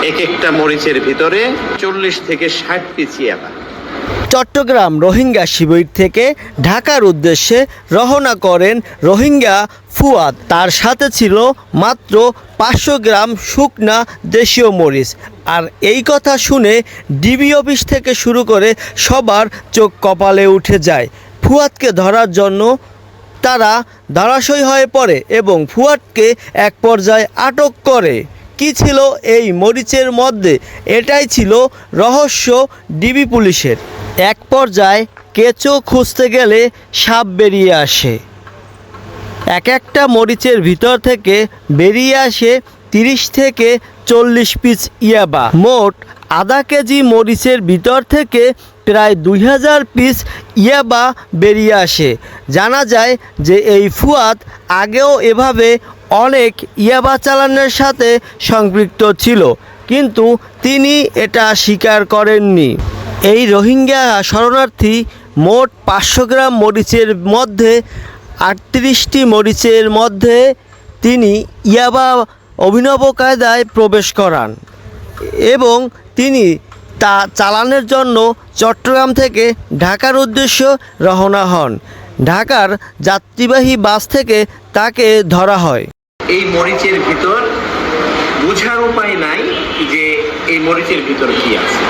এক একটা মরিচের ভিতরে 40 থেকে 60 পিস ইয়াবা। চট্টগ্রাম রোহিঙ্গা শিবির থেকে ঢাকার উদ্দেশ্যে রওনা করেন রোহিঙ্গা ফুয়াদ। তার সাথে ছিল মাত্র 500 গ্রাম শুকনা দেশীয় মরিচ। আর এই কথা শুনে ডিবি অফিস থেকে শুরু করে সবার চোখ কপালে উঠে যায়। ফুয়াদকে ধরার জন্য তারা ধরাশয়ী হয়ে পড়ে এবং ফুয়াদকে এক পর্যায়ে আটক করে। কি ছিল এই মরিচের মধ্যে, এটাই ছিল রহস্য ডিবি পুলিশের। এক পর্যায়ে কেঁচো খুঁজতে গেলে সাপ বেরিয়ে আসে। এক একটা মরিচের ভিতর থেকে বেরিয়ে আসে 30 থেকে 40 পিস ইয়াবা। মোট আধা কেজি মরিচের ভিতর থেকে প্রায় 2000 পিস ইয়াবা বেরিয়ে আসে। জানা যায় যে এই ফুয়াদ আগেও এভাবে অনেক ইয়াবা চালানের সাথে সম্পৃক্ত ছিল, কিন্তু তিনি এটা স্বীকার করেননি। এই রোহিঙ্গা শরণার্থী মোট 500 গ্রাম মরিচের মধ্যে 38টি মরিচের মধ্যে তিনি ইয়াবা অভিনব কায়দায় প্রবেশ করান এবং তিনি তা চালানের জন্য চট্টগ্রাম থেকে ঢাকার উদ্দেশ্যে রওনা হন। ঢাকার যাত্রীবাহী বাস থেকে তাকে ধরা হয়। এই মরিচের ভিতর বোঝার উপায় নাই যে এই মরিচের ভিতর কি আছে।